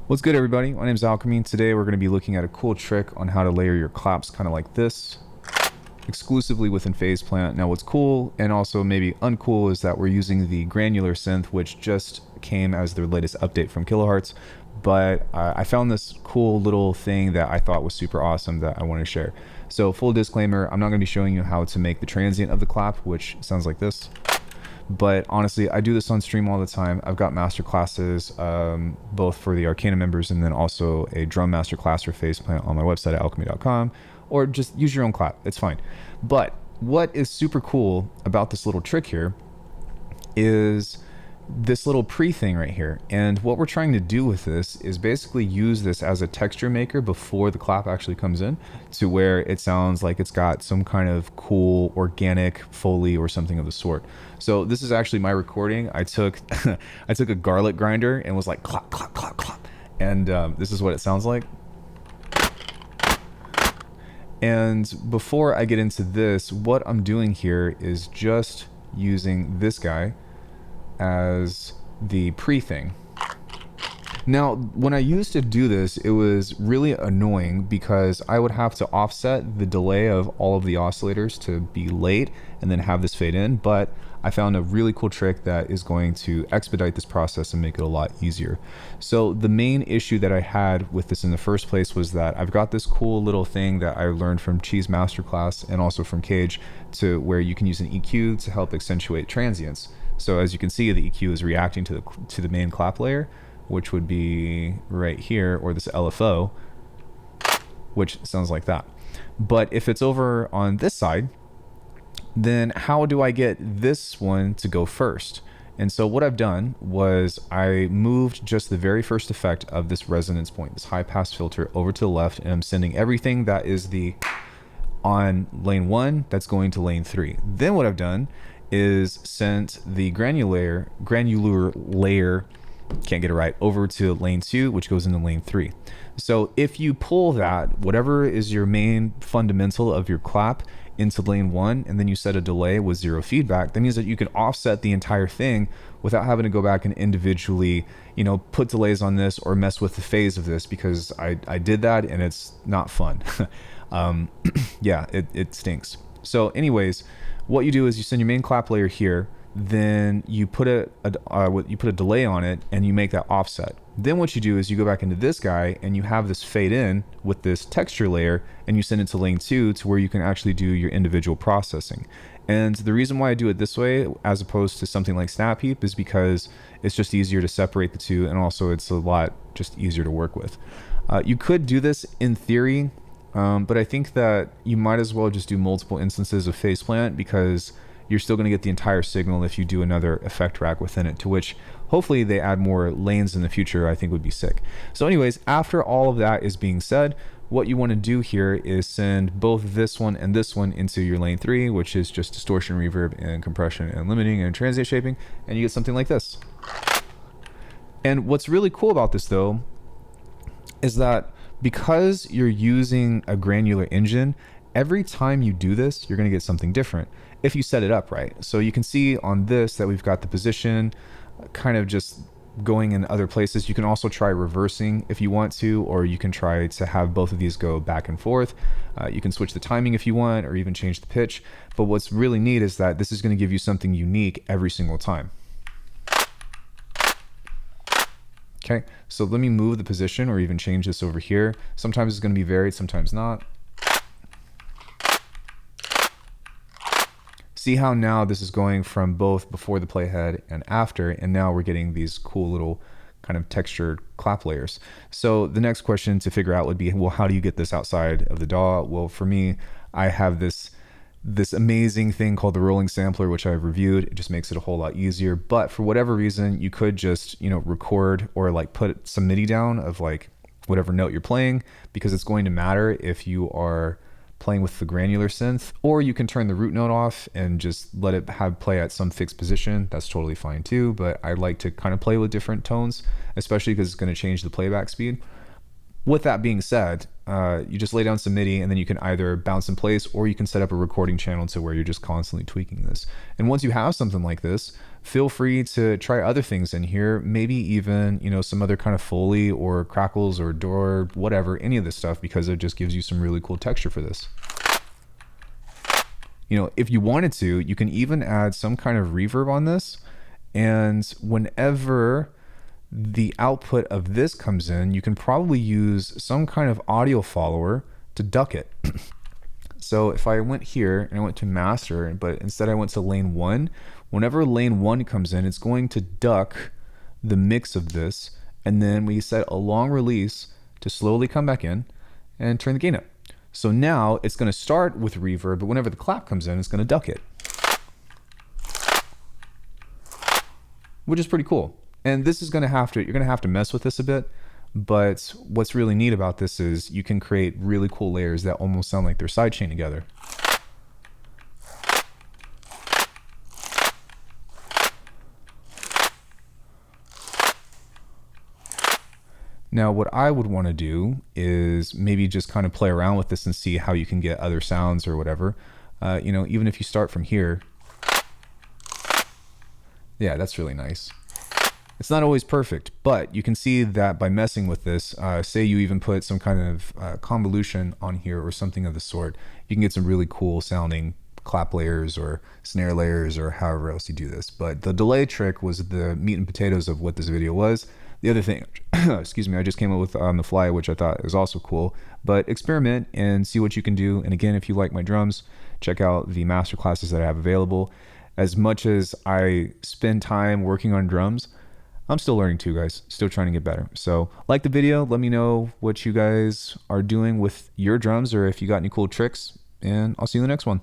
What's good, everybody? My name is Alckemy. Today we're going to be looking at a cool trick on how to layer your claps kind of like this, exclusively within Phaseplant. Now what's cool and also maybe uncool is that we're using the Granular synth, which just came as their latest update from Kilohertz. But I found this cool little thing that I thought was super awesome that I want to share. So full disclaimer, I'm not going to be showing you how to make the transient of the clap, which sounds like this. But honestly, I do this on stream all the time. I've got masterclasses, both for the ARCANUM members and then also a drum masterclass for Phaseplant on my website at alckemy.com, or just use your own clap. It's fine. But what is super cool about this little trick here is this little pre thing right here. And what we're trying to do with this is basically use this as a texture maker before the clap actually comes in, to where it sounds like it's got some kind of cool organic Foley or something of the sort. So this is actually my recording. I took I took a garlic grinder and was like clap, clap, clap, clap. And this is what it sounds like. And before I get into this, what I'm doing here is just using this guy as the pre thing. Now, when I used to do this, it was really annoying because I would have to offset the delay of all of the oscillators to be late and then have this fade in. But I found a really cool trick that is going to expedite this process and make it a lot easier. So the main issue that I had with this in the first place was that I've got this cool little thing that I learned from Cheese Masterclass and also from Cage, to where you can use an EQ to help accentuate transients. So as you can see, the EQ is reacting to the main clap layer, which would be right here, or this LFO, which sounds like that. But if it's over on this side, then how do I get this one to go first? And so what I've done was I moved just the very first effect of this resonance point, this high pass filter, over to the left, and I'm sending everything that is the on lane 1 that's going to lane 3. Then what I've done is sent the granular layer, can't get it right, over to lane 2, which goes into lane 3. So if you pull that, whatever is your main fundamental of your clap, into lane 1, and then you set a delay with 0 feedback, that means that you can offset the entire thing without having to go back and individually, put delays on this or mess with the phase of this, because I did that and it's not fun. Yeah, it stinks. So anyways, what you do is you send your main clap layer here, then you put a delay on it and you make that offset. Then what you do is you go back into this guy and you have this fade in with this texture layer, and you send it to lane 2 to where you can actually do your individual processing. And the reason why I do it this way as opposed to something like Snap Heap is because it's just easier to separate the two, and also it's a lot just easier to work with. You could do this in theory, but I think that you might as well just do multiple instances of Phaseplant, because you're still going to get the entire signal if you do another effect rack within it, to which hopefully they add more lanes in the future. I think would be sick. So anyways, after all of that is being said, what you want to do here is send both this one and this one into your lane 3, which is just distortion, reverb, and compression, and limiting, and transient shaping, and you get something like this. And what's really cool about this though is that because you're using a granular engine, every time you do this, you're going to get something different if you set it up right. So you can see on this that we've got the position kind of just going in other places. You can also try reversing if you want to, or you can try to have both of these go back and forth. You can switch the timing if you want, or even change the pitch. But what's really neat is that this is going to give you something unique every single time. Okay, so let me move the position or even change this over here. Sometimes it's going to be varied, sometimes not. See how now this is going from both before the playhead and after, and now we're getting these cool little kind of textured clap layers. So the next question to figure out would be, well, how do you get this outside of the DAW? Well, for me, I have this amazing thing called the rolling sampler, which I've reviewed. It just makes it a whole lot easier. But for whatever reason, you could just, record or like put some MIDI down of like whatever note you're playing, because it's going to matter if you are playing with the granular synth, or you can turn the root note off and just let it play at some fixed position. That's totally fine too, but I like to kind of play with different tones, especially because it's going to change the playback speed. With that being said, you just lay down some MIDI, and then you can either bounce in place, or you can set up a recording channel to where you're just constantly tweaking this. And once you have something like this, feel free to try other things in here, maybe even, you know, some other kind of Foley or crackles or door, whatever, any of this stuff, because it just gives you some really cool texture for this. You know, if you wanted to, you can even add some kind of reverb on this, and whenever the output of this comes in, you can probably use some kind of audio follower to duck it. So if I went here and I went to master, but instead I went to lane 1, whenever lane 1 comes in, it's going to duck the mix of this, and then we set a long release to slowly come back in and turn the gain up. So now it's going to start with reverb, but whenever the clap comes in, it's going to duck it, which is pretty cool. And this is going to have to, you're going to have to mess with this a bit. But what's really neat about this is you can create really cool layers that almost sound like they're sidechain together. Now, what I would want to do is maybe just kind of play around with this and see how you can get other sounds or whatever. You know, even if you start from here. Yeah, that's really nice. It's not always perfect, but you can see that by messing with this, say you even put some kind of convolution on here or something of the sort, you can get some really cool sounding clap layers or snare layers or however else you do this. But the delay trick was the meat and potatoes of what this video was. The other thing, excuse me, I just came up with on the fly, which I thought is also cool, but experiment and see what you can do. And again, if you like my drums, check out the masterclasses that I have available. As much as I spend time working on drums, I'm still learning too, guys. Still trying to get better. So like the video, let me know what you guys are doing with your drums or if you got any cool tricks, and I'll see you in the next one.